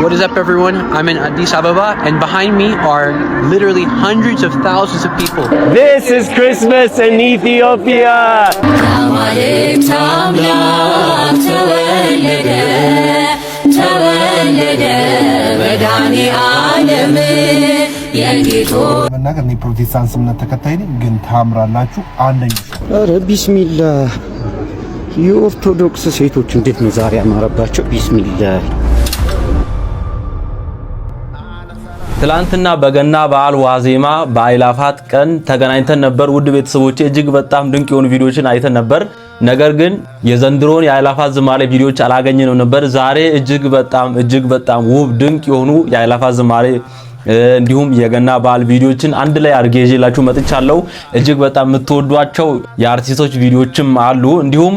What is up, everyone? I'm in Addis Ababa, and behind me are literally hundreds of thousands of people. This is Christmas in Ethiopia. መናገር ነው ፕሮቴስታንት እምነት ተከታይ ነኝ ግን ታምራላችሁ አንደኛ አረ ቢስሚላህ የኦርቶዶክስ ሴቶች እንዴት ነው ዛሬ ያማረባቸው ቢስሚላህ ትላንትና በገና በዓል ዋዜማ በአይላፋት ቀን ተገናኝተን ነበር ውድ ቤተሰቦቼ እጅግ በጣም ድንቅ የሆኑ ቪዲዮዎችን አይተን ነበር ነገር ግን የዘንድሮን የአይላፋት ዝማሬ ቪዲዮዎች አላገኘንም ነበር ዛሬ እጅግ በጣም ውብ ድንቅ የሆኑ የአይላፋት ዝማሬ እንዲሁም የገና በዓል ቪዲዮዎችን አንድ ላይ አርጌ ይዤላችሁ መጥቻለሁ እጅግ በጣም የምትወዷቸው የአርቲስቶች ቪዲዮዎችም አሉ እንዲሁም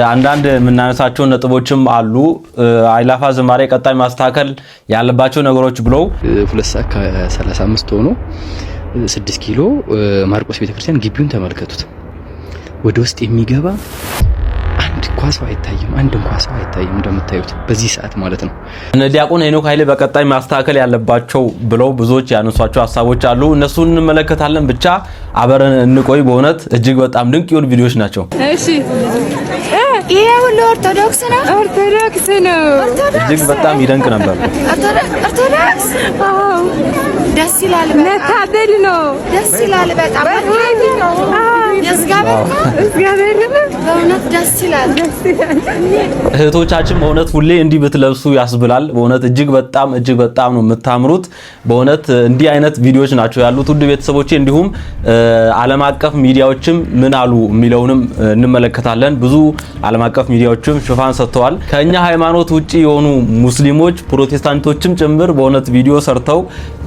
አንዳንድ ምናነሳቸው ነጥቦችም አሉ አይላፋ ዝማሬ ቀጣይ ማስተካከል ያለባቸው ነገሮች ብለው 2:35 ሆኖ 6 ኪሎ ማርቆስ ቤተክርስቲያን ግቢውን ተመልከቱት ወደ ውስጥ የሚገባ አንድ ኳስው አይታይም እንደምታዩት በዚህ ሰዓት ማለት ነው እነ ዲያቆን ሄኖክ ኃይሌ በቀጣይ ማስተካከል ያለባቸው ብለው ብዙዎች ያነሷቸው ሐሳቦች አሉ እነሱን እንመለከታለን ብቻ አበረን እንቆይ በእውነት እጅግ በጣም ድንቅ የሆኑ ቪዲዮዎች ናቸው እሺ ይሄ ሁሉ ኦርቶዶክስ ነው እጅግ በጣም ይደንቅ ነበር ኦርቶዶክስ ደስ ይላል መታደል ነው ደስ ይላል በጣም እህቶቻችን በእውነት ሁሌ እንዲህ ብትለብሱ ያስብላል በእውነት እጅግ በጣም ነው የምታምሩት በእውነት እንዲህ አይነት ቪዲዮዎች ናቸው ያሉት ውድ ቤተሰቦቼ እንዲሁም ዓለም አቀፍ ሚዲያዎችም ምን አሉ የሚለውንም እንመለከታለን ብዙ ዓለም አቀፍ ሚዲያዎችም ሽፋን ሰጥተዋል ከኛ ሃይማኖት ውጪ የሆኑ ሙስሊሞች ፕሮቴስታንቶችም ጭምር በእውነት ቪዲዮ ሰርተው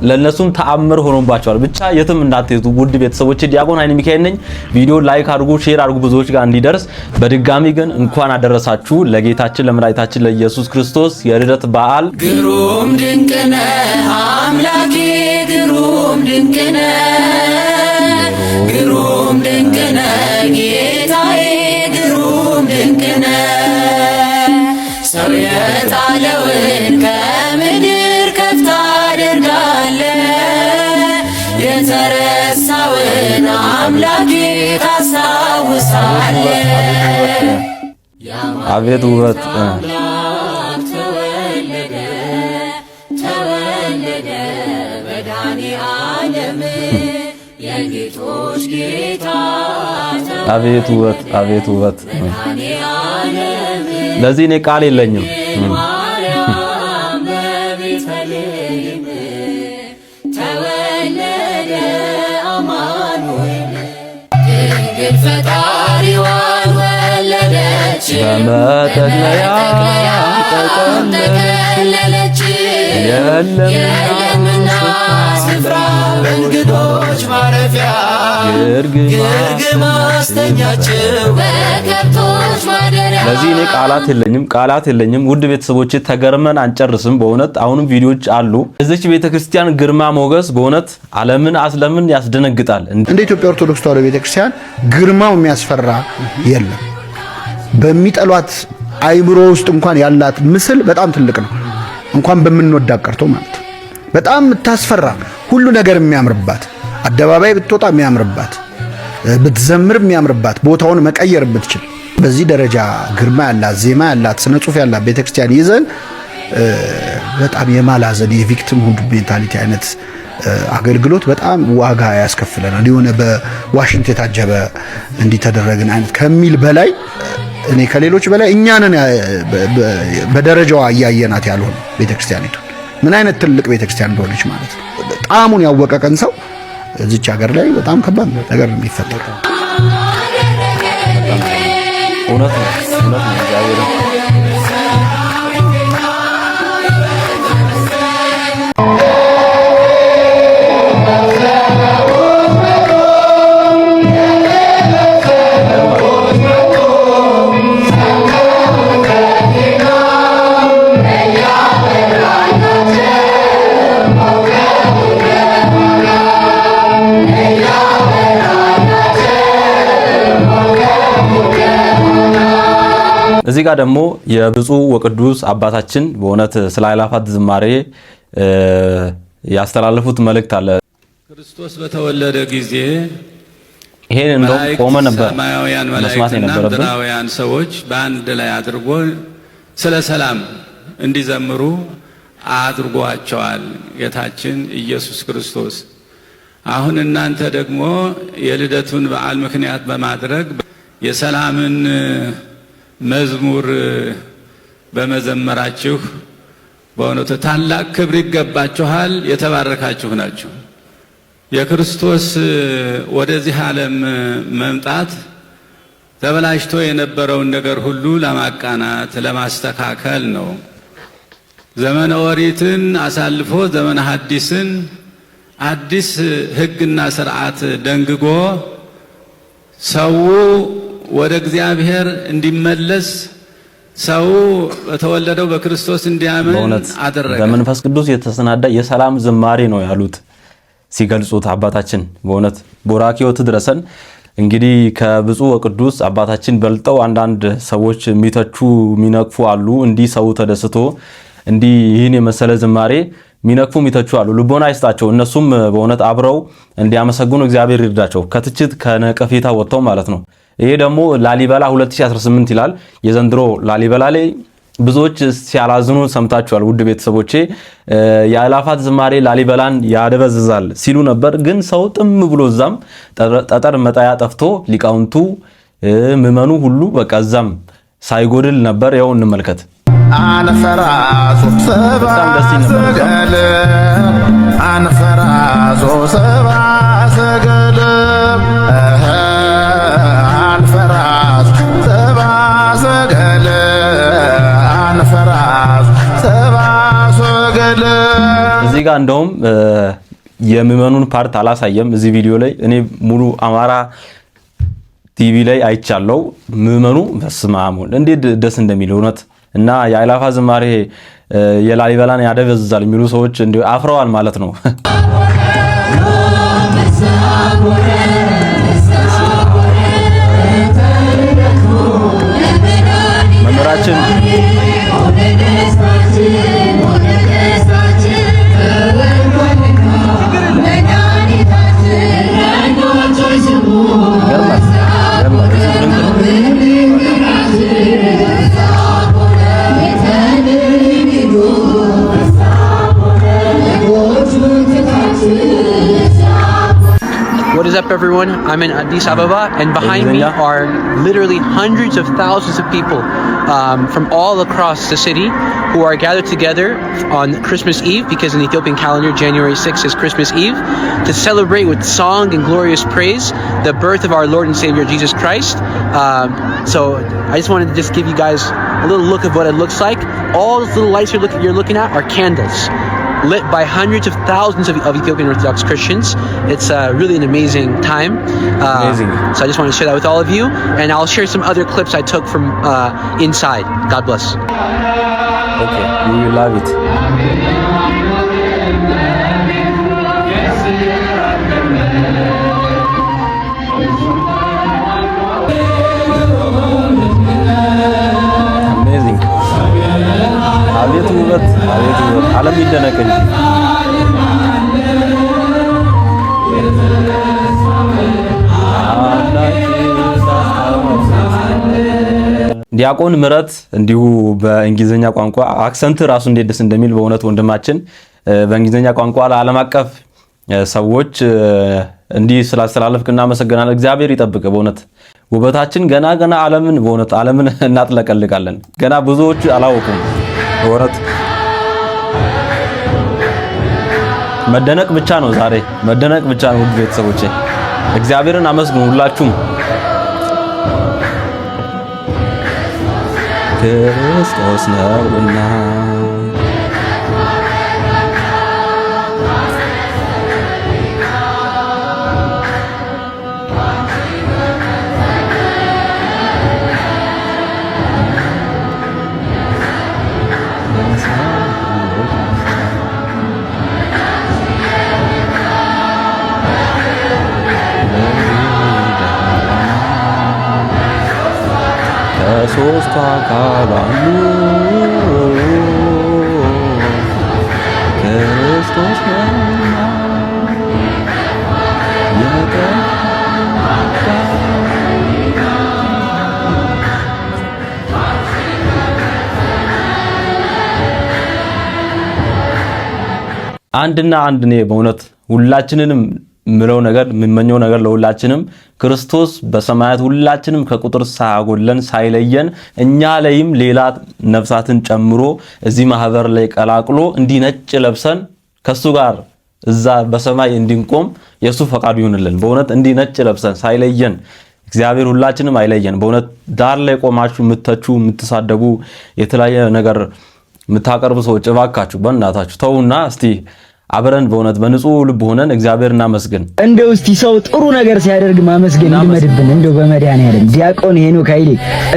ለነሱም ተአምር ሆኖባቸዋል ብቻ የትም እንዳትሄዱ ውድ ቤተሰቦቼ ዲያቆን ኃይለ ሚካኤል ነኝ ቪዲዮ ላይክ አድርጉ ሼር አድርጉ ብዙዎች ጋር እንዲደርስ በድጋሚ ግን እንኳን አደረሳችሁ ለጌታችን ለመድኃኒታችን ለኢየሱስ ክርስቶስ የልደት በዓል ግሩም ድንቅነ አምላኬ ግሩም ድንቅነ ጌታዬ ግሩም ድንቅነ ሰው የጣለውን ከምድር ከፍ ታደርጋለህ የተረሳውን አምላኬ ታስታውሳለህ አቤት ውበት ተወለደ መድኃኔዓለም የጌቶች ጌታ አቤት ውበት ለዚህ እኔ ቃል የለኝም ፈጣሪዋን ወለደች በመጠቅለያ ተጠቅለለች የለምና ስፍራ በእንግዶች ማረፊያ ግርግም አስተኛችው በከብቶች ማደሪያ ለዚህ እኔ ቃላት የለኝም ውድ ቤተሰቦቼ ተገርመን አንጨርስም በእውነት አሁንም ቪዲዮዎች አሉ እዚች ቤተክርስቲያን ግርማ ሞገስ በእውነት ዓለምን አስለምን ያስደነግጣል እንደ ኢትዮጵያ ኦርቶዶክስ ተዋሕዶ ቤተክርስቲያን ግርማው የሚያስፈራ የለም በሚጠሏት አይብሮ ውስጥ እንኳን ያላት ምስል በጣም ትልቅ ነው እንኳን በመንወዳ ቀርቶ ማለት በጣም ታስፈራ ሁሉ ነገር የሚያምርባት አደባባይ ብትወጣ የሚያምርባት ብትዘምር የሚያምርባት ቦታውን መቀየር ብትችል በዚህ ደረጃ ግርማ ያላት ዜማ ያላት ስነ ጽሁፍ ያላት ቤተክርስቲያን ይዘን በጣም የማላዘን የቪክቲም ሁድ ሜንታሊቲ አይነት አገልግሎት በጣም ዋጋ ያስከፍለናል የሆነ በዋሽንግተን የታጀበ እንዲተደረግን አይነት ከሚል በላይ እኔ ከሌሎች በላይ እኛንን በደረጃው ያያየናት ያልሆነ ቤተክርስቲያኒቱ ምን አይነት ትልቅ ቤተክርስቲያን እንደሆነች ማለት ነው ጣሙን ያወቀ ቀን ሰው እዚች ሀገር ላይ በጣም ከባድ ነገር የሚፈጠረው እውነት ነው እግዚአብሔር እዚህ ጋር ደግሞ የብፁዕ ወቅዱስ አባታችን በእውነት ስለ አእላፋት ዝማሬ ያስተላለፉት መልእክት አለ። ክርስቶስ በተወለደ ጊዜ ይሄን እንደው ቆመ ነበር ሰማያውያን መስማት የነበረብን ምድራውያን ሰዎች በአንድ ላይ አድርጎ ስለ ሰላም እንዲዘምሩ አድርጓቸዋል ጌታችን ኢየሱስ ክርስቶስ። አሁን እናንተ ደግሞ የልደቱን በዓል ምክንያት በማድረግ የሰላምን መዝሙር በመዘመራችሁ በእውነቱ ታላቅ ክብር ይገባችኋል። የተባረካችሁ ናችሁ። የክርስቶስ ወደዚህ ዓለም መምጣት ተበላሽቶ የነበረውን ነገር ሁሉ ለማቃናት ለማስተካከል ነው። ዘመነ ኦሪትን አሳልፎ ዘመነ ሐዲስን አዲስ ሕግና ስርዓት ደንግጎ ሰው ወደ እግዚአብሔር እንዲመለስ ሰው በተወለደው በክርስቶስ እንዲያምን አደረገ። በመንፈስ ቅዱስ የተሰናዳ የሰላም ዝማሬ ነው ያሉት ሲገልጹት አባታችን በእውነት ቦራኪዎት ድረሰን። እንግዲህ ከብፁዕ ወቅዱስ አባታችን በልጠው አንዳንድ ሰዎች የሚተቹ የሚነቅፉ አሉ። እንዲህ ሰው ተደስቶ እንዲህ ይህን የመሰለ ዝማሬ ሚነቅፉ የሚተቹ አሉ። ልቦና አይስጣቸው። እነሱም በእውነት አብረው እንዲያመሰግኑ እግዚአብሔር ይርዳቸው፣ ከትችት ከነቀፌታ ወጥተው ማለት ነው። ይሄ ደግሞ ላሊበላ 2018 ይላል። የዘንድሮ ላሊበላ ላይ ብዙዎች ሲያላዝኑ ሰምታችኋል። ውድ ቤተሰቦቼ የአእላፋት ዝማሬ ላሊበላን ያደበዝዛል ሲሉ ነበር። ግን ሰው ጥም ብሎ እዛም ጠጠር መጣያ ጠፍቶ ሊቃውንቱ ምዕመኑ ሁሉ በቃ እዛም ሳይጎድል ነበር። ያው እንመልከት። አንፈራሱ ሰባ ሰገል አንፈራሱ ሰባ ሰገል አንፈራሱ ሰባ ሰገል አንፈራሱ ሰባ ሰገል። እዚህ ጋር እንደውም የምዕመኑን ፓርት አላሳየም እዚህ ቪዲዮ ላይ። እኔ ሙሉ አማራ ቲቪ ላይ አይቻለው። ምዕመኑ በስማሙ እንዴት ደስ እንደሚል እውነት እና የአእላፋት ዝማሬ የላሊበላን ያደበዝዛል የሚሉ ሰዎች እንዲሁ አፍረዋል ማለት ነው። መምህራችን What is up, everyone? I'm in Addis Ababa, and behind me are literally hundreds of thousands of people from all across the city who are gathered together on Christmas Eve, because in the Ethiopian calendar, January 6th is Christmas Eve, to celebrate with song and glorious praise the birth of our Lord and Savior Jesus Christ. So I just wanted to just give you guys a little look of what it looks like. All those little lights you're looking at are candles, lit by hundreds of thousands of Ethiopian Orthodox Christians. It's really an amazing time. Amazing. So I just want to share that with all of you, and I'll share some other clips I took from inside. God bless. Okay, you will love it. Amazing. አቤት ውበት፣ አቤት ውበት! ዓለም ይደነቅ እንጂ ዲያቆን ምረት እንዲሁ በእንግሊዘኛ ቋንቋ አክሰንት ራሱ እንዴት ደስ እንደሚል በእውነት ወንድማችን በእንግሊዘኛ ቋንቋ ለዓለም አቀፍ ሰዎች እንዲህ ስላስተላለፍክ እናመሰግናለን። እግዚአብሔር ይጠብቅ። በእውነት ውበታችን ገና ዓለምን በእውነት ዓለምን እናጥለቀልቃለን። ገና ብዙዎች አላወቁም። በእውነት መደነቅ ብቻ ነው ዛሬ፣ መደነቅ ብቻ ነው። ውድ ቤተሰቦቼ እግዚአብሔርን አመስግኑ ሁላችሁም። ክርስቶስ ነውና የሶስቱ አካል አንዱ ክርስቶስ ነውና አንድና አንድ ነው በእውነት ሁላችንንም ምለው ነገር ምንመኘው ነገር ለሁላችንም ክርስቶስ በሰማያት ሁላችንም ከቁጥር ሳያጎለን ሳይለየን እኛ ላይም ሌላ ነፍሳትን ጨምሮ እዚህ ማህበር ላይ ቀላቅሎ እንዲህ ነጭ ለብሰን ከሱ ጋር እዛ በሰማይ እንድንቆም የሱ ፈቃዱ ይሁንልን። በእውነት እንዲህ ነጭ ለብሰን ሳይለየን እግዚአብሔር ሁላችንም አይለየን። በእውነት ዳር ላይ ቆማችሁ ምትተቹ ምትሳደቡ የተለያየ ነገር ምታቀርቡ ሰዎች እባካችሁ በእናታችሁ ተውና እስቲ አብረን በእውነት በንጹህ ልብ ሆነን እግዚአብሔርና መስገን። እንደው እስቲ ሰው ጥሩ ነገር ሲያደርግ ማመስገን ይልመድብን። እንደው በመድኃኒዓለም ዲያቆን ሄኖክ ኃይሌ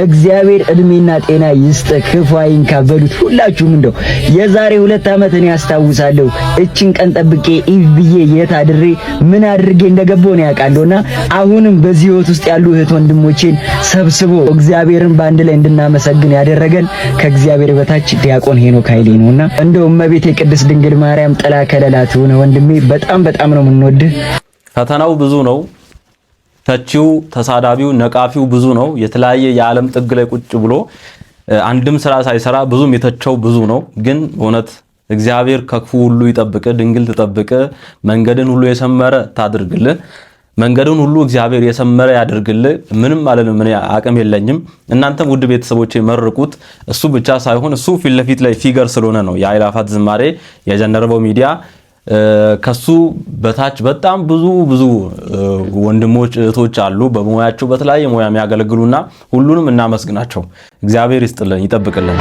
እግዚአብሔር እድሜና ጤና ይስጥ፣ ክፉ አይንካበሉት። ሁላችሁም እንደው የዛሬ 2 ዓመት እኔ አስታውሳለሁ እቺን ቀን ጠብቄ ኢቭ ብዬ የት አድሬ ምን አድርጌ እንደገባው ነው ያውቃለሁና አሁንም በዚህ ህይወት ውስጥ ያሉ እህት ወንድሞቼን ሰብስቦ እግዚአብሔርን በአንድ ላይ እንድናመሰግን ያደረገን ከእግዚአብሔር በታች ዲያቆን ሄኖክ ኃይሌ ነውና እንደው እመቤቴ ቅድስት ድንግል ማርያም ጠላከ ለላቱ ነው ወንድሜ። በጣም ነው የምንወድህ። ፈተናው ብዙ ነው። ተቺው ተሳዳቢው ነቃፊው ብዙ ነው። የተለያየ የዓለም ጥግ ላይ ቁጭ ብሎ አንድም ስራ ሳይሰራ ብዙም የተቸው ብዙ ነው። ግን እውነት እግዚአብሔር ከክፉ ሁሉ ይጠብቅ፣ ድንግል ትጠብቅ፣ መንገድን ሁሉ የሰመረ ታድርግልህ። መንገዱን ሁሉ እግዚአብሔር የሰመረ ያድርግልህ። ምንም ማለት ምን አቅም የለኝም። እናንተም ውድ ቤተሰቦቼ መርቁት። እሱ ብቻ ሳይሆን እሱ ፊት ለፊት ላይ ፊገር ስለሆነ ነው የአእላፋት ዝማሬ የጀነረበው ሚዲያ ከሱ በታች በጣም ብዙ ወንድሞች እህቶች አሉ በሙያቸው በተለያየ ሙያ የሚያገለግሉና ሁሉንም እናመስግናቸው። እግዚአብሔር ይስጥልን ይጠብቅልን።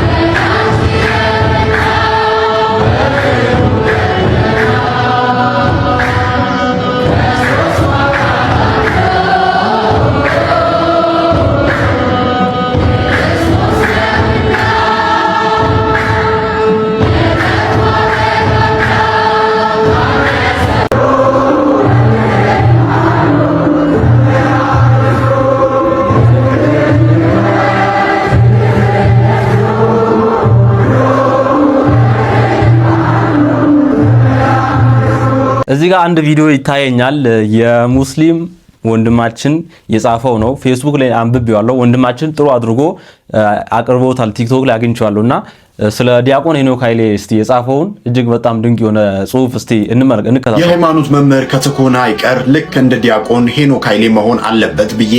እዚህ ጋር አንድ ቪዲዮ ይታየኛል። የሙስሊም ወንድማችን የጻፈው ነው። ፌስቡክ ላይ አንብቤዋለሁ። ወንድማችን ጥሩ አድርጎ አቅርቦታል። ቲክቶክ ላይ አግኝቼዋለሁና ስለ ዲያቆን ሄኖክ ኃይሌ እስቲ የጻፈውን እጅግ በጣም ድንቅ የሆነ ጽሁፍ እስቲ እንከታተል። የሃይማኖት መምህር ከተኮነ አይቀር ልክ እንደ ዲያቆን ሄኖክ ኃይሌ መሆን አለበት ብዬ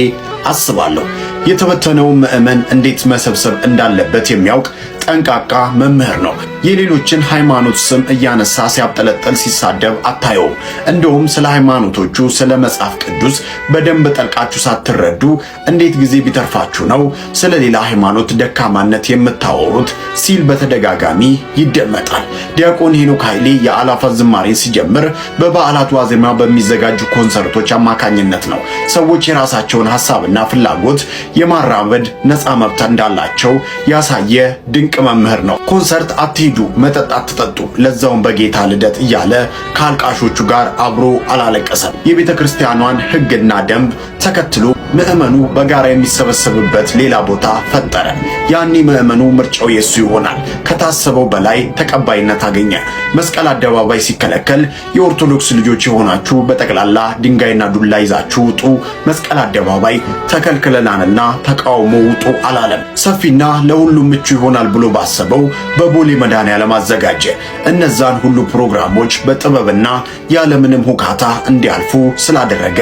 አስባለሁ። የተበተነው ምዕመን እንዴት መሰብሰብ እንዳለበት የሚያውቅ ጠንቃቃ መምህር ነው። የሌሎችን ሃይማኖት ስም እያነሳ ሲያብጠለጥል ሲሳደብ አታየውም። እንደውም ስለ ሃይማኖቶቹ ስለ መጽሐፍ ቅዱስ በደንብ ጠልቃችሁ ሳትረዱ እንዴት ጊዜ ቢተርፋችሁ ነው ስለ ሌላ ሃይማኖት ደካማነት የምታወሩት ሲል በተደጋጋሚ ይደመጣል። ዲያቆን ሄኖክ ኃይሌ የአእላፋት ዝማሬ ሲጀምር በበዓላት ዋዜማ በሚዘጋጁ ኮንሰርቶች አማካኝነት ነው። ሰዎች የራሳቸውን ሐሳብና ፍላጎት የማራመድ ነፃ መብት እንዳላቸው ያሳየ ድንቅ መምህር ነው። ኮንሰርት አትሂዱ፣ መጠጥ አትጠጡ፣ ለዛውን በጌታ ልደት እያለ ከአልቃሾቹ ጋር አብሮ አላለቀሰም። የቤተ ክርስቲያኗን ሕግና ደንብ ተከትሎ ምዕመኑ በጋራ የሚሰበሰብበት ሌላ ቦታ ፈጠረ። ያኔ ምዕመኑ ምርጫው የሱ ይሆናል። ከታሰበው በላይ ተቀባይነት አገኘ። መስቀል አደባባይ ሲከለከል የኦርቶዶክስ ልጆች የሆናችሁ በጠቅላላ ድንጋይና ዱላ ይዛችሁ ውጡ፣ መስቀል አደባባይ ተከልክለናልና ተቃውሞ ውጡ አላለም። ሰፊና ለሁሉም ምቹ ይሆናል ብሎ ባሰበው በቦሌ መድኃኔዓለም አዘጋጀ። እነዛን ሁሉ ፕሮግራሞች በጥበብና ያለምንም ሁካታ እንዲያልፉ ስላደረገ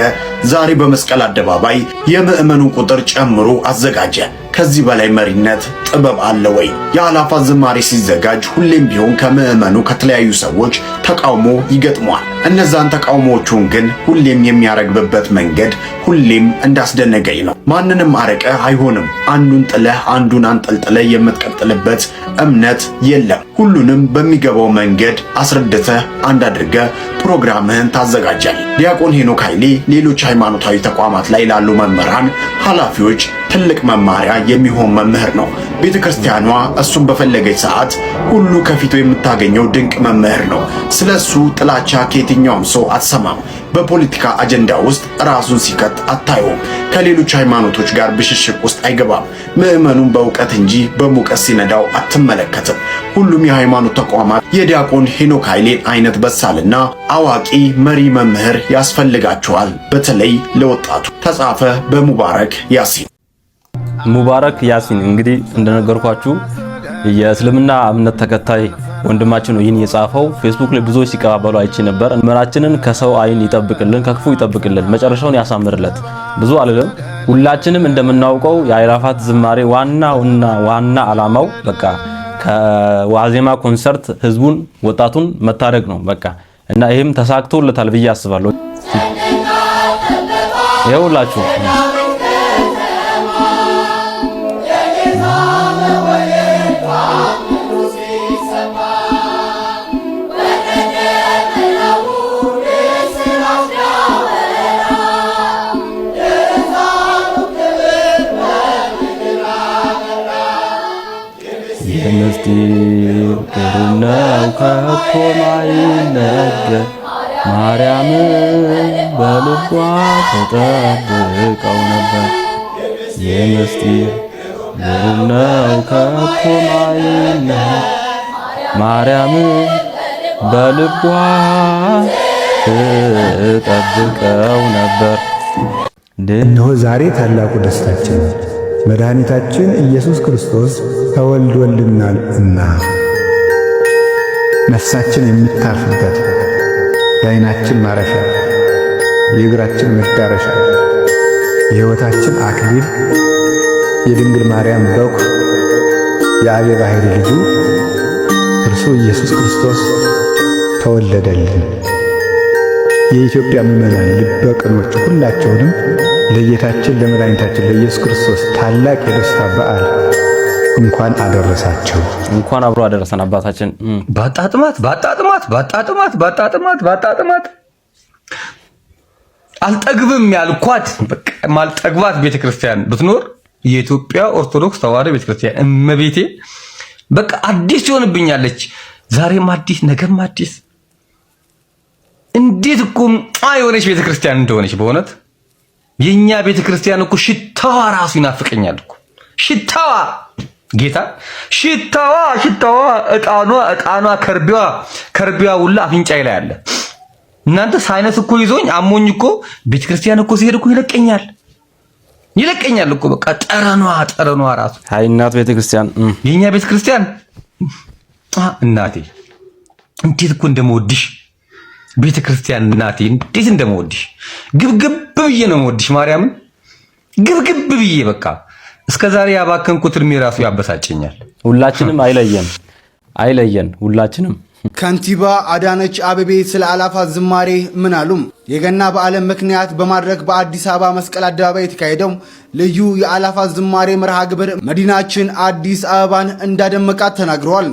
ዛሬ በመስቀል አደባባይ የምዕመኑ ቁጥር ጨምሮ አዘጋጀ። ከዚህ በላይ መሪነት ጥበብ አለ ወይ? የአእላፋት ዝማሬ ሲዘጋጅ ሁሌም ቢሆን ከምዕመኑ ከተለያዩ ሰዎች ተቃውሞ ይገጥመዋል። እነዛን ተቃውሞዎቹን ግን ሁሌም የሚያረግብበት መንገድ ሁሌም እንዳስደነገኝ ነው። ማንንም አረቀ አይሆንም። አንዱን ጥለህ አንዱን አንጠልጥለህ የምትቀጥልበት እምነት የለም። ሁሉንም በሚገባው መንገድ አስረድተህ አንድ አድርገህ ፕሮግራምህን ታዘጋጃለህ። ዲያቆን ሄኖክ ኃይሌ ሌሎች ሃይማኖታዊ ተቋማት ላይ ላሉ መምህራን፣ ኃላፊዎች ትልቅ መማሪያ የሚሆን መምህር ነው። ቤተክርስቲያኗ እሱን በፈለገች ሰዓት ሁሉ ከፊቱ የምታገኘው ድንቅ መምህር ነው። ስለሱ ጥላቻ ከየትኛውም ሰው አትሰማም። በፖለቲካ አጀንዳ ውስጥ ራሱን ሲከት አታየውም። ከሌሎች ሃይማኖቶች ጋር ብሽሽቅ ውስጥ አይገባም። ምዕመኑን በእውቀት እንጂ በሙቀት ሲነዳው አትመለከትም። ሁሉም የሃይማኖት ተቋማት የዲያቆን ሄኖክ ኃይሌን አይነት በሳልና አዋቂ መሪ መምህር ያስፈልጋቸዋል። በተለይ ለወጣቱ። ተጻፈ በሙባረክ ያሲን። ሙባረክ ያሲን እንግዲህ እንደነገርኳችሁ የእስልምና እምነት ተከታይ ወንድማችን ነው ይህን የጻፈው። ፌስቡክ ላይ ብዙዎች ሲቀባበሉ አይቼ ነበር። እምራችንን ከሰው አይን ይጠብቅልን፣ ከክፉ ይጠብቅልን፣ መጨረሻውን ያሳምርለት። ብዙ አልልም። ሁላችንም እንደምናውቀው የአእላፋት ዝማሬ ዋና ዓላማው በቃ ከዋዜማ ኮንሰርት ህዝቡን ወጣቱን መታደግ ነው በቃ እና ይሄም ተሳክቶለታል ብዬ አስባለሁ። ይኸውላችሁ የምስጢር ቅሩነው ከቶ ማይነገር ማርያም በልቧ ተጠብቀው ነበር። የምስጢር ቅሩነው ከቶ ማይነገር ማርያም በልቧ ተጠብቀው ነበር። እነሆ ዛሬ ታላቁ ደስታችን መድኃኒታችን ኢየሱስ ክርስቶስ ተወልዶልናል እና ነፍሳችን የምታርፍበት የዓይናችን ማረፊያ የእግራችን መዳረሻ የሕይወታችን አክሊል የድንግል ማርያም በኩር የአብ ባሕርይ ልጁ እርሱ ኢየሱስ ክርስቶስ ተወለደልን። የኢትዮጵያ ምዕመናን ልበ ቅኖች ሁላቸውንም ለጌታችን ለመድኃኒታችን ለኢየሱስ ክርስቶስ ታላቅ የደስታ በዓል እንኳን አደረሳቸው። እንኳን አብሮ አደረሰን። አባታችን ባጣጥማት አልጠግብም ያልኳት በቃ ማልጠግባት ቤተክርስቲያን ብትኖር የኢትዮጵያ ኦርቶዶክስ ተዋሕዶ ቤተክርስቲያን እመቤቴ በቃ አዲስ ትሆንብኛለች። ዛሬም አዲስ ነገም አዲስ። እንዴት እኮ የሆነች ቤተክርስቲያን እንደሆነች በእውነት የኛ ቤተክርስቲያን እኮ ሽታዋ ራሱ ይናፍቀኛል እኮ ሽታዋ ጌታ ሽታዋ እጣኗ ከርቢዋ ሁላ አፍንጫዬ ላይ አለ። እናንተ ሳይነስ እኮ ይዞኝ አሞኝ እኮ ቤተክርስቲያን እኮ ሲሄድ እኮ ይለቀኛል እኮ በቃ ጠረኗ ራሱ አይ እናት ቤተክርስቲያን የኛ ቤተክርስቲያን እናቴ እንዴት እኮ እንደምወድሽ ቤተክርስቲያን እናቴ እንዴት እንደምወድሽ ግብግብ ብዬ ነው የምወድሽ ማርያምን ግብግብ ብዬ በቃ እስከዛሬ ያባከንኩት እድሜ ራሱ ያበሳጨኛል። ሁላችንም አይለየን ሁላችንም። ከንቲባ አዳነች አቤቤ ስለ አእላፋት ዝማሬ ምን አሉም? የገና በዓልን ምክንያት በማድረግ በአዲስ አበባ መስቀል አደባባይ የተካሄደው ልዩ የአእላፋት ዝማሬ መርሃ ግብር መዲናችን አዲስ አበባን እንዳደመቃት ተናግረዋል።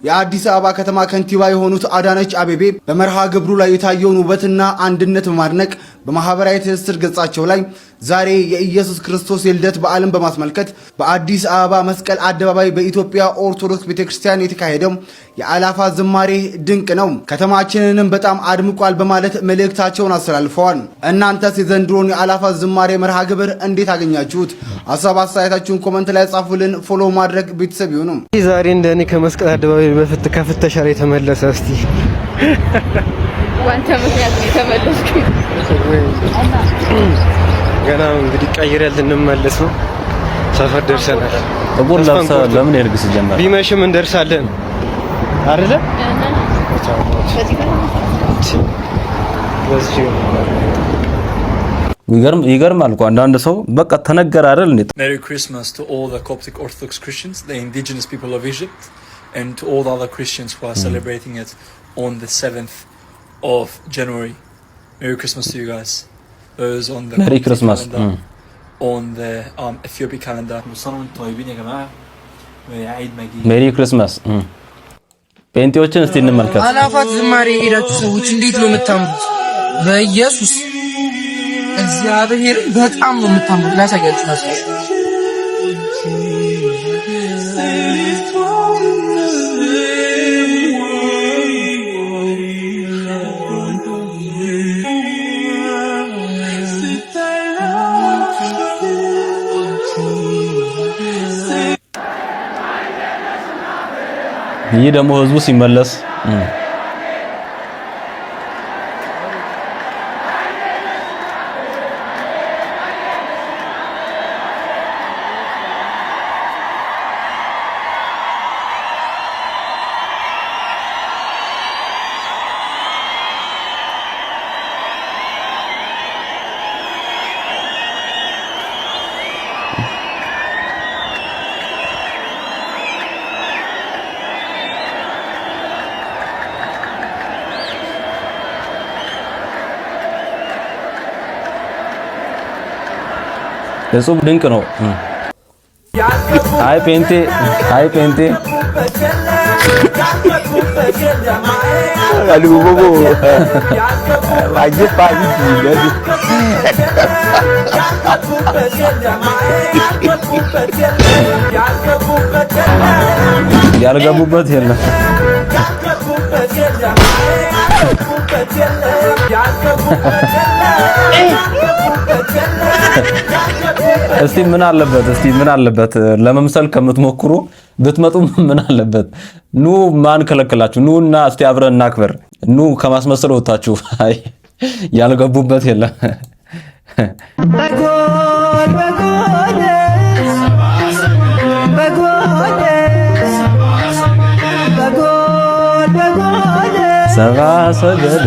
የአዲስ አበባ ከተማ ከንቲባ የሆኑት አዳነች አቤቤ በመርሃ ግብሩ ላይ የታየውን ውበትና አንድነት በማድነቅ በማህበራዊ ትስስር ገጻቸው ላይ ዛሬ የኢየሱስ ክርስቶስ የልደት በዓልን በማስመልከት በአዲስ አበባ መስቀል አደባባይ በኢትዮጵያ ኦርቶዶክስ ቤተክርስቲያን የተካሄደው የአእላፋት ዝማሬ ድንቅ ነው፣ ከተማችንንም በጣም አድምቋል በማለት መልእክታቸውን አስተላልፈዋል። እናንተስ የዘንድሮን የአእላፋት ዝማሬ መርሃ ግብር እንዴት አገኛችሁት? ሀሳብ አስተያየታችሁን ኮመንት ላይ ጻፉልን። ፎሎ ማድረግ ቤተሰብ ይሁኑ። ዛሬ እንደኔ ከመስቀል አደባባይ በፊት ከፍተሻ ላይ ተመለሰ። እስቲ ዋንተ ምክንያት ነው የተመለስኩት። ገና እንግዲህ ቀይረን ልንመለስ ነው። ሰፈር ደርሰናል። ጥቁር ለብሰ ለምን ይርግስ ጀመረ? ቢመሽም እንደርሳለን አይደለ? ይገርማል እኮ አንዳንድ ሰው በቃ ተነገረ አይደል እንዴ? Merry Christmas to all the Coptic Orthodox Christians, the indigenous people of Egypt, and to all the other Christians who are celebrating it on the 7th of January. Merry Christmas to you guys. Those on the Merry Christmas calendar, on the Ethiopic calendar. Merry Christmas. ጴንጤዎችን እስቲ እንመልከት። አእላፋት ዝማሬ ሄዳችሁ ሰዎች እንዴት ነው የምታምሩት? በኢየሱስ እግዚአብሔር በጣም ነው የምታምሩት። ላሳያችሁ ይህ ደግሞ ህዝቡ ሲመለስ እጹብ ድንቅ ነው። አይ ፔንቴ አልጉቦ አጀባኝ ያልገቡበት የለም። እስቲ ምን አለበት ለመምሰል ከምትሞክሩ ብትመጡ ምን አለበት? ኑ ማን ከለከላችሁ? ኑና እስቲ አብረን እናክበር። ኑ ከማስመሰል ወጣችሁ። አይ ያልገቡበት የለም። ሰባ ሰገል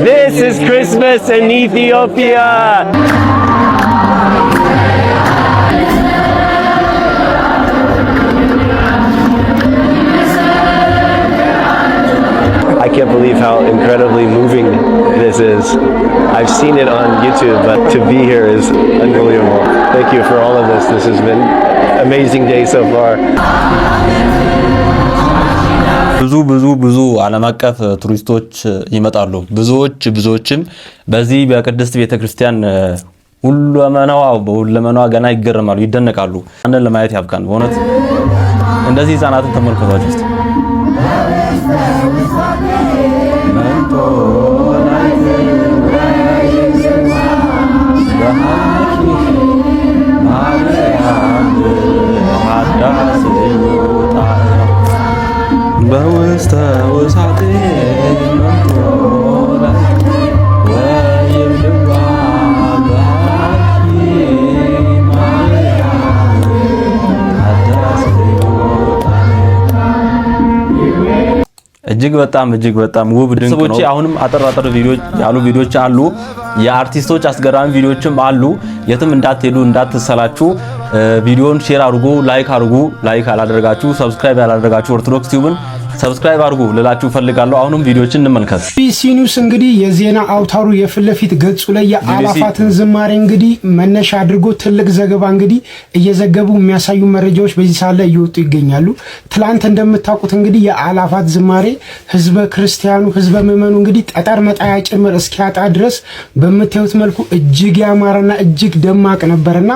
This is Christmas in Ethiopia. I can't believe how incredibly moving this is. I've seen it on YouTube, but to be here is unbelievable. Thank you for all of this. This has been an amazing day so far. ብዙ ዓለም አቀፍ ቱሪስቶች ይመጣሉ። ብዙዎችም በዚህ በቅድስት ቤተክርስቲያን ሁለመናዋ ገና ይገረማሉ፣ ይደነቃሉ። አንደን ለማየት ያብቃን። በእውነት እንደዚህ ህፃናትን ተመልከቷቸው እስቲ። በውስተ ውሳጤ እጅግ በጣም ውብ ድንቅ ነው። አሁንም አጠር ቪዲዮዎች አሉ። የአርቲስቶች አስገራሚ ቪዲዮዎችም አሉ። የትም እንዳትሄዱ እንዳትሰላችሁ። ቪዲዮውን ሼር አድርጉ፣ ላይክ አላደረጋችሁ፣ ሰብስክራይብ ያላደረጋችሁ ኦርቶዶክስ ቲዩብን ሰብስክራይብ አድርጉ ልላችሁ ፈልጋለሁ። አሁንም ቪዲዮችን እንመልከት። ቢቢሲ ኒውስ እንግዲህ የዜና አውታሩ የፊት ለፊት ገጹ ላይ የአላፋትን ዝማሬ እንግዲህ መነሻ አድርጎ ትልቅ ዘገባ እንግዲህ እየዘገቡ የሚያሳዩ መረጃዎች በዚህ ሰዓት ላይ እየወጡ ይገኛሉ። ትላንት እንደምታውቁት እንግዲህ የአላፋት ዝማሬ ህዝበ ክርስቲያኑ ህዝበ ምዕመኑ እንግዲህ ጠጠር መጣያ ጭምር እስኪያጣ ድረስ በምታዩት መልኩ እጅግ ያማረና እጅግ ደማቅ ነበርና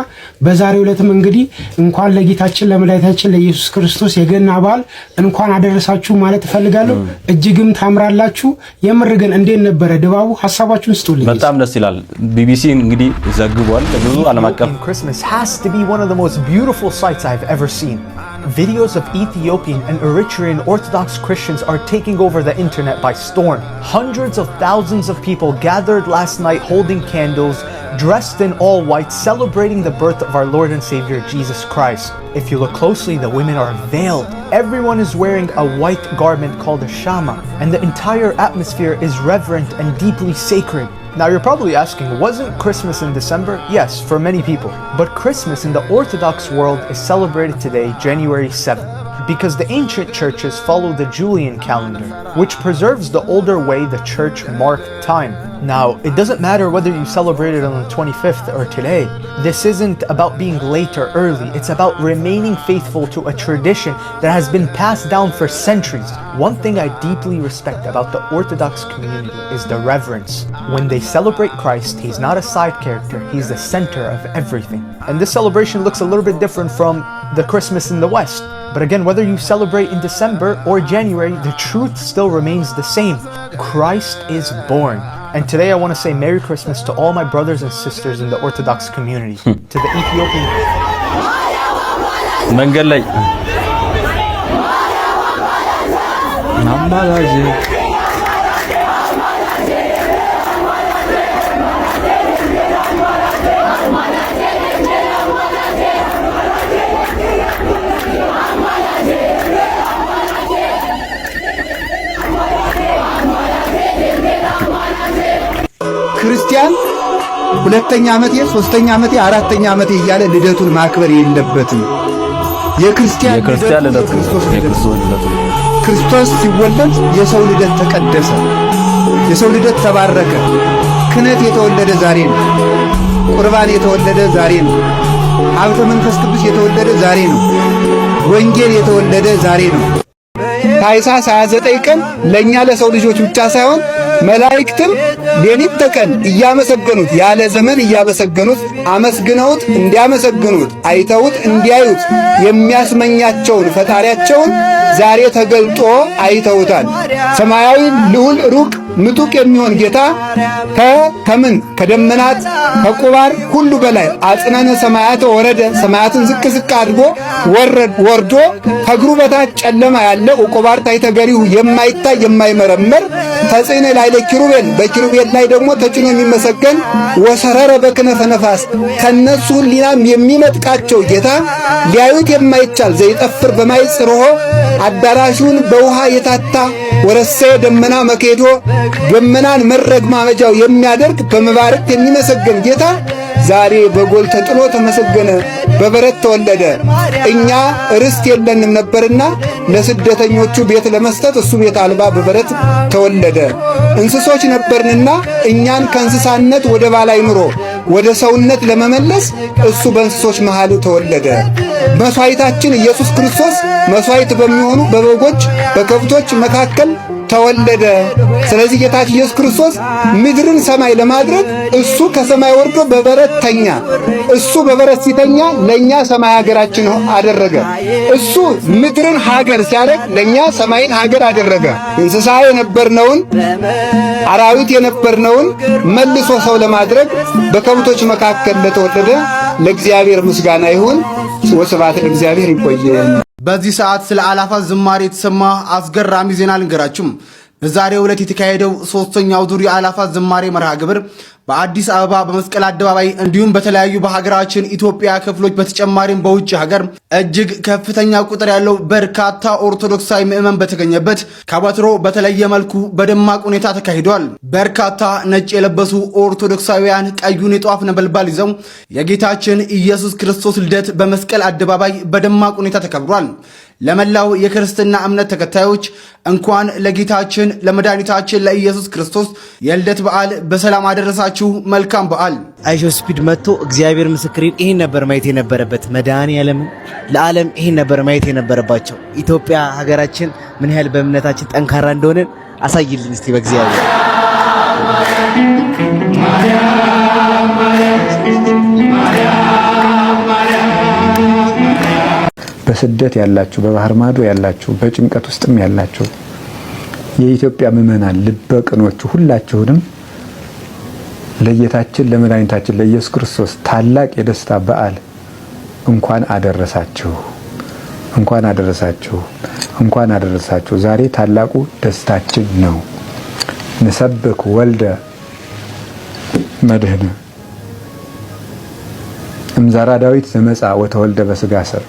በዛሬው ዕለትም እንግዲህ እንኳን ለጌታችን ለመድኃኒታችን ለኢየሱስ ክርስቶስ የገና በዓል እንኳን አደረሳችሁ ማለት ፈልጋለሁ። እጅግም ታምራላችሁ። የምር ግን እንዴት ነበረ ድባቡ? ሐሳባችሁን ስጡልኝ። በጣም ደስ ይላል። ቢቢሲ እንግዲህ ዘግቧል። ብዙ ዓለም አቀፍ Christmas has to be one of the most beautiful sights I've ever seen. Videos of Ethiopian and Eritrean Orthodox Christians are taking over the internet by storm. Hundreds of thousands of people gathered last night holding candles, dressed in all white, celebrating the birth of our Lord and Savior Jesus Christ. If you look closely, the women are veiled. Everyone is wearing a white garment called a shama, and the entire atmosphere is reverent and deeply sacred. Now you're probably asking, wasn't Christmas in December? Yes, for many people. But Christmas in the Orthodox world is celebrated today, January 7th. because the ancient churches follow the Julian calendar, which preserves the older way the church marked time. Now, it doesn't matter whether you celebrate it on the 25th or today. This isn't about being late or early. It's about remaining faithful to a tradition that has been passed down for centuries. One thing I deeply respect about the Orthodox community is the reverence. When they celebrate Christ, he's not a side character, he's the center of everything. And this celebration looks a little bit different from the Christmas in the West. But again, whether you celebrate in December or January, the truth still remains the same. Christ is born. And today I want to say Merry Christmas to all my brothers and sisters in the Orthodox community, to the Ethiopian. ክርስቲያን ሁለተኛ ዓመቴ፣ ሶስተኛ ዓመቴ፣ አራተኛ ዓመቴ እያለ ልደቱን ማክበር የለበትም። የክርስቲያን ልደት ክርስቶስ ሲወለድ የሰው ልደት ተቀደሰ፣ የሰው ልደት ተባረከ። ክህነት የተወለደ ዛሬ ነው። ቁርባን የተወለደ ዛሬ ነው። ሀብተ መንፈስ ቅዱስ የተወለደ ዛሬ ነው። ወንጌል የተወለደ ዛሬ ነው። ታኅሳስ 29 ቀን ለኛ ለሰው ልጆች ብቻ ሳይሆን መላእክትም ሌሊት ተቀን እያመሰገኑት ያለ ዘመን እያመሰገኑት አመስግነውት እንዲያመሰግኑት አይተውት እንዲያዩት የሚያስመኛቸውን ፈጣሪያቸውን ዛሬ ተገልጦ አይተውታል። ሰማያዊ ልዑል ሩቅ ምጡቅ የሚሆን ጌታ ከምን ከደመናት ከቁባር ሁሉ በላይ አጽናነ ሰማያተ ወረደ፣ ሰማያትን ዝቅ ዝቅ አድርጎ ወርዶ ከእግሩ በታች ጨለማ ያለ ቁባር ታሕተ ገሪሁ የማይታይ የማይመረመር ተጽዕነ ላዕለ ኪሩቤል በኪሩቤል ላይ ደግሞ ተጭኖ የሚመሰገን ወሰረረ በክነፈ ነፋስ ከነሱ ሕሊናም የሚመጥቃቸው ጌታ ሊያዩት የማይቻል ዘይጠፍር በማይጽርሆ አዳራሹን በውሃ የታታ ወረሰ ደመና መኬዶ ደመናን መረግ ማመጃው የሚያደርግ በመባረክ የሚመሰገን ጌታ ዛሬ በጎል ተጥሎ ተመሰገነ፣ በበረት ተወለደ። እኛ ርስት የለንም ነበርና ለስደተኞቹ ቤት ለመስጠት እሱ ቤት አልባ በበረት ተወለደ። እንስሶች ነበርንና እኛን ከእንስሳነት ወደ ባላይ ኑሮ ወደ ሰውነት ለመመለስ እሱ በእንስሶች መሃል ተወለደ። መስዋዕታችን ኢየሱስ ክርስቶስ መስዋዕት በሚሆኑ በበጎች በከብቶች መካከል ተወለደ። ስለዚህ ጌታችን ኢየሱስ ክርስቶስ ምድርን ሰማይ ለማድረግ እሱ ከሰማይ ወርዶ በበረት ተኛ። እሱ በበረት ሲተኛ ለኛ ሰማይ ሀገራችን አደረገ። እሱ ምድርን ሀገር ሲያደርግ ለኛ ሰማይን ሀገር አደረገ። እንስሳ የነበርነውን አራዊት የነበርነውን መልሶ ሰው ለማድረግ በከብቶች መካከል ለተወለደ ለእግዚአብሔር ምስጋና ይሁን። ወስብሐት ለእግዚአብሔር። ይቆየን። በዚህ ሰዓት ስለ አእላፋት ዝማሬ የተሰማ አስገራሚ ዜና ልንገራችሁ። በዛሬው ዕለት የተካሄደው ሶስተኛው ዙር የአእላፋት ዝማሬ መርሃ ግብር በአዲስ አበባ በመስቀል አደባባይ እንዲሁም በተለያዩ በሀገራችን ኢትዮጵያ ክፍሎች በተጨማሪም በውጭ ሀገር እጅግ ከፍተኛ ቁጥር ያለው በርካታ ኦርቶዶክሳዊ ምዕመን በተገኘበት ከወትሮ በተለየ መልኩ በደማቅ ሁኔታ ተካሂዷል። በርካታ ነጭ የለበሱ ኦርቶዶክሳውያን ቀዩን የጧፍ ነበልባል ይዘው የጌታችን ኢየሱስ ክርስቶስ ልደት በመስቀል አደባባይ በደማቅ ሁኔታ ተከብሯል። ለመላው የክርስትና እምነት ተከታዮች እንኳን ለጌታችን ለመድኃኒታችን ለኢየሱስ ክርስቶስ የልደት በዓል በሰላም አደረሳችሁ። መልካም በዓል። አይሾ ስፒድ መጥቶ እግዚአብሔር ምስክሬን ይሄን ነበር ማየት የነበረበት። መድኃኔዓለም ለዓለም ይሄን ነበር ማየት የነበረባቸው። ኢትዮጵያ ሀገራችን ምን ያህል በእምነታችን ጠንካራ እንደሆነን አሳይልን እስቲ በእግዚአብሔር። በስደት ያላችሁ፣ በባህር ማዶ ያላችሁ፣ በጭንቀት ውስጥም ያላችሁ የኢትዮጵያ ምዕመናን ልበቅኖቹ ሁላችሁንም ለጌታችን ለመድኃኒታችን ለኢየሱስ ክርስቶስ ታላቅ የደስታ በዓል እንኳን አደረሳችሁ፣ እንኳን አደረሳችሁ፣ እንኳን አደረሳችሁ። ዛሬ ታላቁ ደስታችን ነው። ንሰብክ ወልደ መድህነ እምዘራ ዳዊት ዘመጻ ወተወልደ በስጋ ሰር።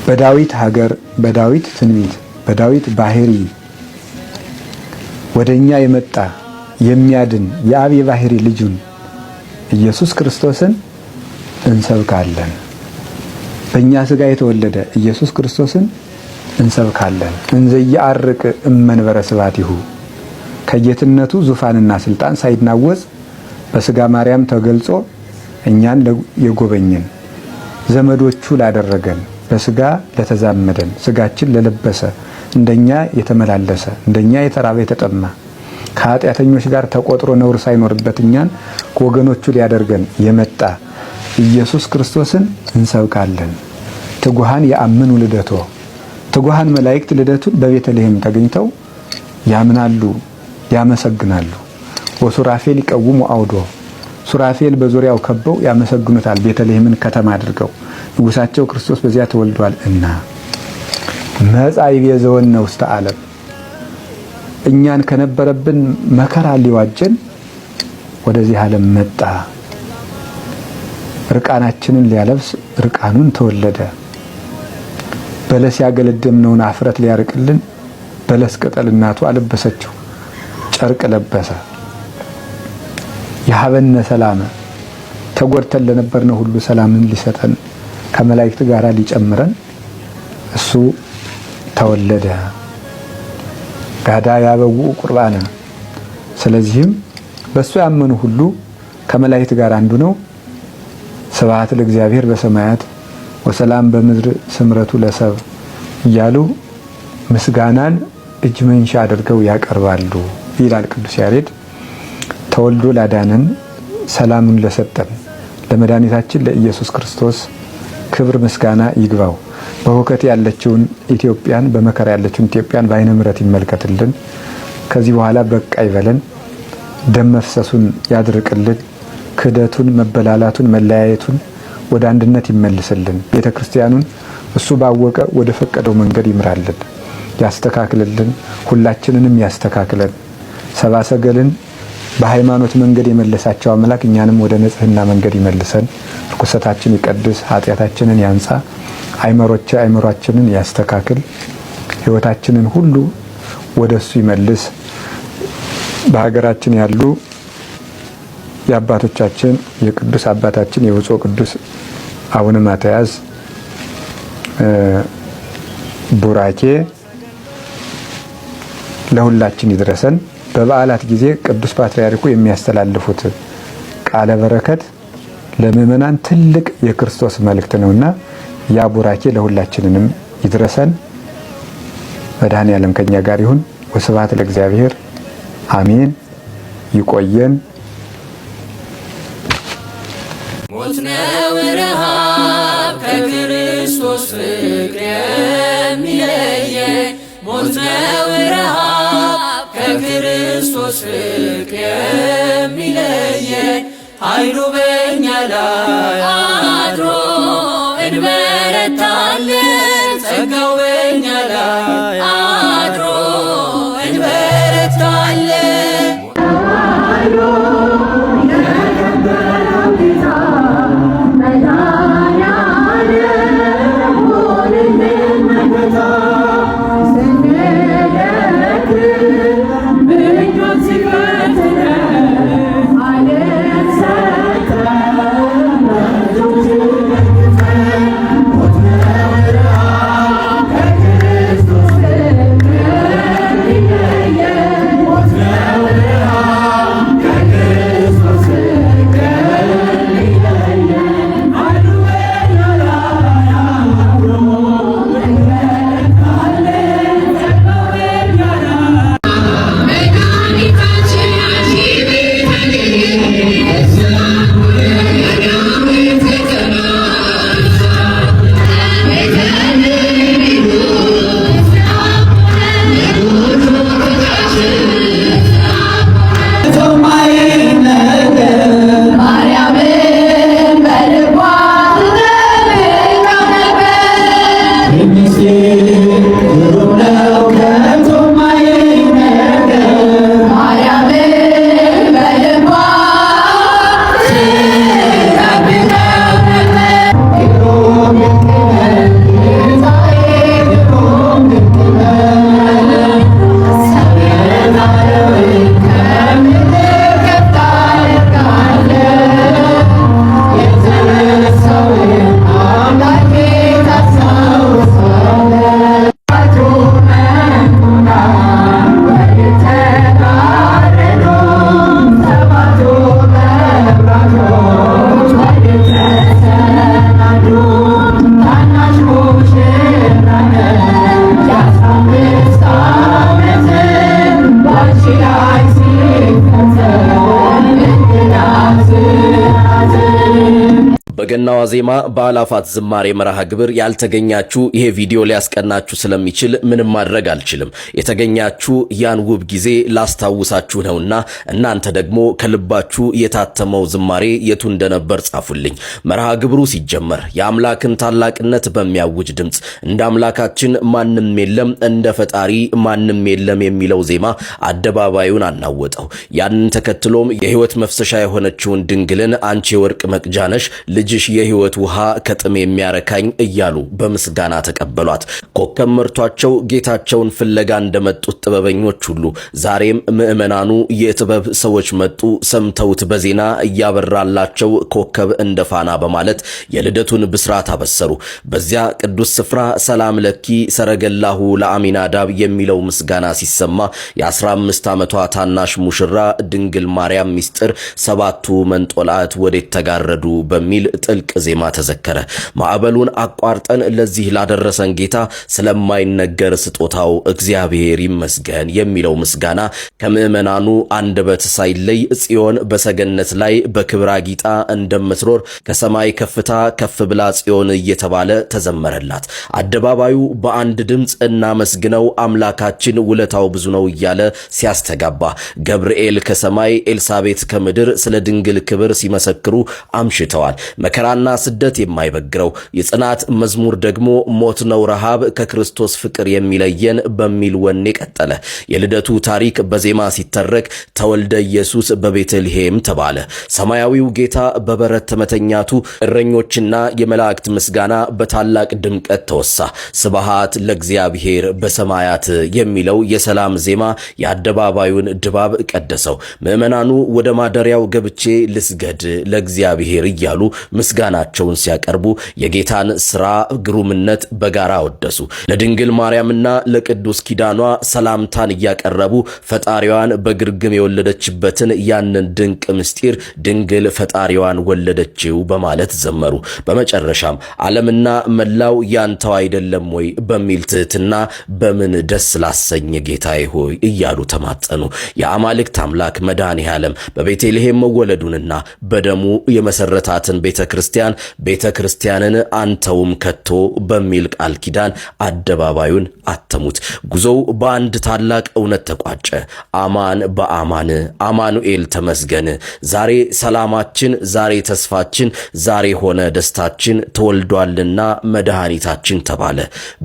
በዳዊት ሀገር በዳዊት ትንቢት በዳዊት ባህሪ ወደኛ የመጣ የሚያድን የአብ የባህሪ ልጁን ኢየሱስ ክርስቶስን እንሰብካለን። በእኛ ሥጋ የተወለደ ኢየሱስ ክርስቶስን እንሰብካለን። እንዘ ይዐርቅ እመንበረ ስብሐቲሁ ከጌትነቱ ዙፋንና ስልጣን ሳይናወጽ በሥጋ ማርያም ተገልጾ እኛን የጎበኘን ዘመዶቹ ላደረገን በሥጋ ለተዛመደን ሥጋችን ለለበሰ እንደኛ የተመላለሰ እንደኛ የተራበ የተጠማ ከኃጢአተኞች ጋር ተቆጥሮ ነውር ሳይኖርበት እኛን ከወገኖቹ ሊያደርገን የመጣ ኢየሱስ ክርስቶስን እንሰብካለን። ትጉሃን ያምኑ ልደቶ ትጉሃን መላእክት ልደቱን በቤተልሔም ተገኝተው ያምናሉ፣ ያመሰግናሉ። ወሱራፌል ይቀውሙ አውዶ ሱራፌል በዙሪያው ከበው ያመሰግኑታል። ቤተልሔምን ከተማ አድርገው ንጉሳቸው ክርስቶስ በዚያ ተወልዷል እና መጻ ይቤዘወነ ውስተ ዓለም እኛን ከነበረብን መከራ ሊዋጀን ወደዚህ ዓለም መጣ። ርቃናችንን ሊያለብስ ርቃኑን ተወለደ። በለስ ያገለደምነውን አፍረት ሊያርቅልን በለስ ቅጠል እናቱ አለበሰችው፣ ጨርቅ ለበሰ። የሀበነ ሰላም ተጎድተን ለነበርነው ሁሉ ሰላምን ሊሰጠን ከመላእክት ጋር ሊጨምረን እሱ ተወለደ። ጋዳ ያበው ቁርባነ ስለዚህም በሱ ያመኑ ሁሉ ከመላእክት ጋር አንዱ ነው። ስብሐት ለእግዚአብሔር በሰማያት ወሰላም በምድር ስምረቱ ለሰብ እያሉ ምስጋናን እጅ መንሻ አድርገው ያቀርባሉ ይላል ቅዱስ ያሬድ። ተወልዶ ላዳነን ሰላሙን ለሰጠን ለመድኃኒታችን ለኢየሱስ ክርስቶስ ክብር ምስጋና ይግባው። በሁከት ያለችውን ኢትዮጵያን በመከራ ያለችውን ኢትዮጵያን በዓይነ ምሕረት ይመልከትልን። ከዚህ በኋላ በቃ ይበለን። ደም መፍሰሱን ያድርቅልን። ክህደቱን፣ መበላላቱን፣ መለያየቱን ወደ አንድነት ይመልስልን። ቤተ ክርስቲያኑን እሱ ባወቀ ወደ ፈቀደው መንገድ ይምራልን፣ ያስተካክልልን። ሁላችንንም ያስተካክለን። ሰብአ ሰገልን በሃይማኖት መንገድ የመለሳቸው አምላክ እኛንም ወደ ንጽህና መንገድ ይመልሰን። ርኩሰታችን ይቀድስ፣ ኃጢአታችንን ያንጻ፣ አይመሮቻችንን ያስተካክል፣ ሕይወታችንን ሁሉ ወደሱ ይመልስ። በሀገራችን ያሉ የአባቶቻችን የቅዱስ አባታችን የብፁዕ ቅዱስ አቡነ ማትያስ ቡራኬ ለሁላችን ይድረሰን። በበዓላት ጊዜ ቅዱስ ፓትርያርኩ የሚያስተላልፉት ቃለ በረከት ለምእመናን ትልቅ የክርስቶስ መልእክት ነውና ያ ቡራኬ ለሁላችንንም ይድረሰን። መድኃኔዓለም ከኛ ጋር ይሁን። ወስብሐት ለእግዚአብሔር አሜን። ይቆየን። ሞት ነው ረሃብ ከክርስቶስ ፍቅር የሚለየን ሞት ነው ረሃብ ከክርስቶስ ፍቅር የሚለየን ኃይሉ በእኛ ላይ አድሮ እንበረታለን ጸጋው በእኛ ላይ አድሮ እንበረታለን። Yeah. ዋዜማ በአላፋት ዝማሬ መርሃ ግብር ያልተገኛችሁ ይሄ ቪዲዮ ሊያስቀናችሁ ስለሚችል ምንም ማድረግ አልችልም። የተገኛችሁ ያን ውብ ጊዜ ላስታውሳችሁ ነውና እናንተ ደግሞ ከልባችሁ የታተመው ዝማሬ የቱ እንደነበር ጻፉልኝ። መርሃ ግብሩ ሲጀመር የአምላክን ታላቅነት በሚያውጅ ድምጽ እንደ አምላካችን ማንም የለም እንደ ፈጣሪ ማንም የለም የሚለው ዜማ አደባባዩን አናወጠው። ያንን ተከትሎም የህይወት መፍሰሻ የሆነችውን ድንግልን አንቺ የወርቅ መቅጃ ነሽ ልጅሽ የህይወት ውሃ ከጥም የሚያረካኝ እያሉ በምስጋና ተቀበሏት። ኮከብ መርቷቸው ጌታቸውን ፍለጋ እንደመጡት ጥበበኞች ሁሉ ዛሬም ምዕመናኑ የጥበብ ሰዎች መጡ ሰምተውት በዜና እያበራላቸው ኮከብ እንደፋና በማለት የልደቱን ብስራት አበሰሩ። በዚያ ቅዱስ ስፍራ ሰላም ለኪ ሰረገላሁ ለአሚናዳብ የሚለው ምስጋና ሲሰማ የ15 ዓመቷ ታናሽ ሙሽራ ድንግል ማርያም ሚስጥር ሰባቱ መንጦላዕት ወዴት ተጋረዱ በሚል ጥልቅ ዜማ ተዘከረ። ማዕበሉን አቋርጠን ለዚህ ላደረሰን ጌታ ስለማይነገር ስጦታው እግዚአብሔር ይመስገን የሚለው ምስጋና ከምዕመናኑ አንደበት ሳይለይ ጽዮን በሰገነት ላይ በክብር አጊጣ እንደምትኖር ከሰማይ ከፍታ ከፍ ብላ ጽዮን እየተባለ ተዘመረላት። አደባባዩ በአንድ ድምጽ እናመስግነው አምላካችን ውለታው ብዙ ነው እያለ ሲያስተጋባ ገብርኤል ከሰማይ ኤልሳቤት ከምድር ስለ ድንግል ክብር ሲመሰክሩ አምሽተዋል። መከራና ስደት የማይበግረው የጽናት መዝሙር ደግሞ ሞት ነው ረሃብ ከክርስቶስ ፍቅር የሚለየን በሚል ወኔ ቀጠለ። የልደቱ ታሪክ በዜማ ሲተረክ ተወልደ ኢየሱስ በቤተልሔም ተባለ። ሰማያዊው ጌታ በበረት ተመተኛቱ እረኞችና የመላእክት ምስጋና በታላቅ ድምቀት ተወሳ። ስብሃት ለእግዚአብሔር በሰማያት የሚለው የሰላም ዜማ የአደባባዩን ድባብ ቀደሰው። ምዕመናኑ ወደ ማደሪያው ገብቼ ልስገድ ለእግዚአብሔር እያሉ ምስጋናቸውን ሲያቀርቡ የጌታን ሥራ ግሩምነት በጋራ ወደሱ። ለድንግል ማርያምና ለቅዱስ ኪዳኗ ሰላምታን እያቀረቡ ፈጣሪዋን በግርግም የወለደችበትን ያንን ድንቅ ምስጢር ድንግል ፈጣሪዋን ወለደችው በማለት ዘመሩ። በመጨረሻም ዓለምና መላው ያንተው አይደለም ወይ በሚል ትህትና በምን ደስ ላሰኝ ጌታዬ ሆይ እያሉ ተማጸኑ። የአማልክት አምላክ መድኃኔ ዓለም በቤተልሔም መወለዱንና በደሙ የመሰረታትን ቤተክርስቲያንን አንተውም ከቶ በሚል ቃል ኪዳን አደባባዩን አተሙት። ጉዞው በአንድ ታላቅ እውነት ተቋጨ። አማን በአማን አማኑኤል ተመስገን። ዛሬ ሰላማችን፣ ዛሬ ተስፋችን፣ ዛሬ ሆነ ደስታችን ተወልዷልና መድኃኒታችን ተባለ።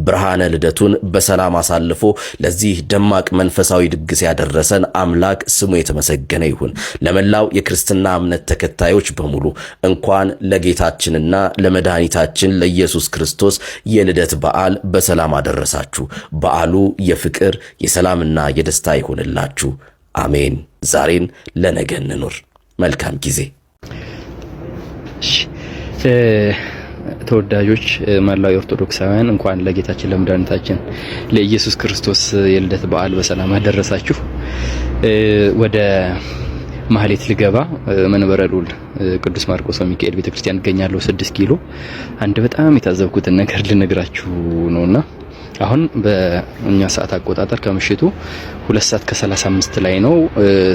ብርሃነ ልደቱን በሰላም አሳልፎ ለዚህ ደማቅ መንፈሳዊ ድግስ ያደረሰን አምላክ ስሙ የተመሰገነ ይሁን። ለመላው የክርስትና እምነት ተከታዮች በሙሉ እንኳን ለጌታችንና ለመድኃኒታችን ለኢየሱስ ክርስቶስ የልደት በዓል በሰላም አደረሳችሁ። በዓሉ የፍቅር የሰላምና የደስታ ይሁንላችሁ። አሜን። ዛሬን ለነገ እንኑር። መልካም ጊዜ። ተወዳጆች መላው ኦርቶዶክሳውያን እንኳን ለጌታችን ለመድኃኒታችን ለኢየሱስ ክርስቶስ የልደት በዓል በሰላም አደረሳችሁ። ወደ ማህሌት ልገባ መንበረ ልዑል ቅዱስ ማርቆስ ወሚካኤል ቤተክርስቲያን እገኛለሁ 6 ኪሎ። አንድ በጣም የታዘብኩትን ነገር ልነግራችሁ ነውና አሁን በእኛ ሰዓት አቆጣጠር ከምሽቱ 2:35 ላይ ነው።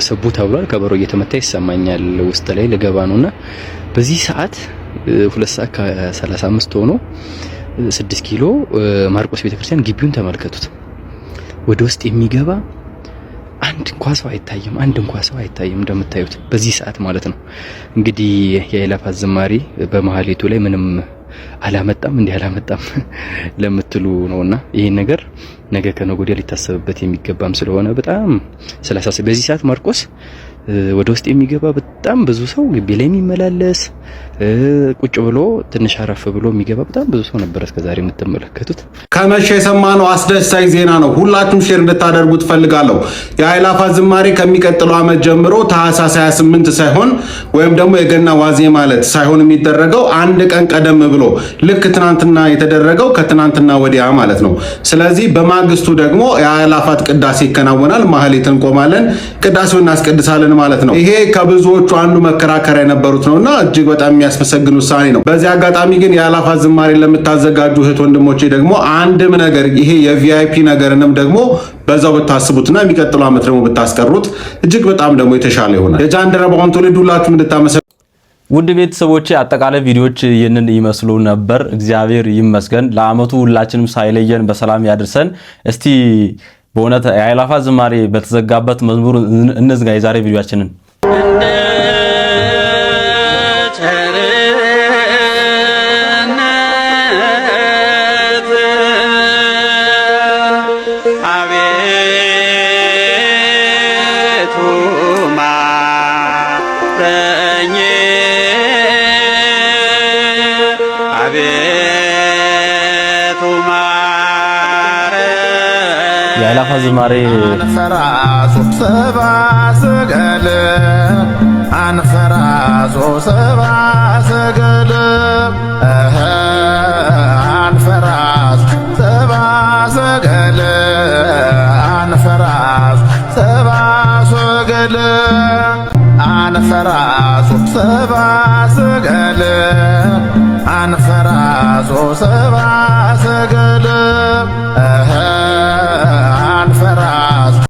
ስቡ ተብሏል። ከበሮ እየተመታ ይሰማኛል። ውስጥ ላይ ልገባ ነውና በዚህ ሰዓት 2:35 ሆኖ 6 ኪሎ ማርቆስ ቤተክርስቲያን ግቢውን ተመልከቱት። ወደ ውስጥ የሚገባ አንድ እንኳን ሰው አይታይም። እንደምታዩት በዚህ ሰዓት ማለት ነው። እንግዲህ የአእላፋት ዝማሬ በመሐሌቱ ላይ ምንም አላመጣም ለምትሉ ነውና ይሄን ነገር ነገ ከነገ ወዲያ ሊታሰብበት የሚገባም ስለሆነ በጣም ስላሳስብ በዚህ ሰዓት ማርቆስ ወደ ውስጥ የሚገባ በጣም ብዙ ሰው ግቢ ላይ የሚመላለስ ቁጭ ብሎ ትንሽ አረፍ ብሎ የሚገባ በጣም ብዙ ሰው ነበር እስከዛሬ የምትመለከቱት። ከመሸ የሰማነው አስደሳች ዜና ነው። ሁላችሁም ሼር እንድታደርጉት ፈልጋለሁ። የአእላፋት ዝማሬ ከሚቀጥለው ዓመት ጀምሮ ታኅሳስ 28 ሳይሆን ወይም ደግሞ የገና ዋዜ ማለት ሳይሆን የሚደረገው አንድ ቀን ቀደም ብሎ ልክ ትናንትና የተደረገው ከትናንትና ወዲያ ማለት ነው። ስለዚህ በማግስቱ ደግሞ የአእላፋት ቅዳሴ ይከናወናል። ማህሌት እንቆማለን፣ ቅዳሴውን እናስቀድሳለን ማለት ነው። ይሄ ከብዙዎቹ አንዱ መከራከሪያ የነበሩት ነውና እጅግ በጣም የሚያስመሰግን ውሳኔ ነው። በዚህ አጋጣሚ ግን የአእላፋት ዝማሬ ለምታዘጋጁ እህት ወንድሞቼ ደግሞ አንድም ነገር ይሄ የቪአይፒ ነገርንም ደግሞ በዛው ብታስቡትና የሚቀጥለው ዓመት ደግሞ ብታስቀሩት እጅግ በጣም ደግሞ የተሻለ ይሆናል። የጃንደረባውን ትውልድ ሁላችሁም እንድታመሰ ውድ ቤተሰቦቼ አጠቃላይ ቪዲዮዎች ይህንን ይመስሉ ነበር። እግዚአብሔር ይመስገን ለአመቱ ሁላችንም ሳይለየን በሰላም ያድርሰን። እስቲ በእውነት የአእላፋት ዝማሬ በተዘጋበት መዝሙር እንዝጋ የዛሬ ቪዲዮአችንን። የአእላፋት ዝማሬ አንፈራሶ ሰብአ ሰገል አንፈራሶ ሰብአ ሰገል አንፈራሶ ሰብአ ሰገል አንፈራሶ ሰብአ ሰገል አንፈራሶ ሰብአ ሰገል አንፈራሶ ሰብአ ሰገል አንፈራ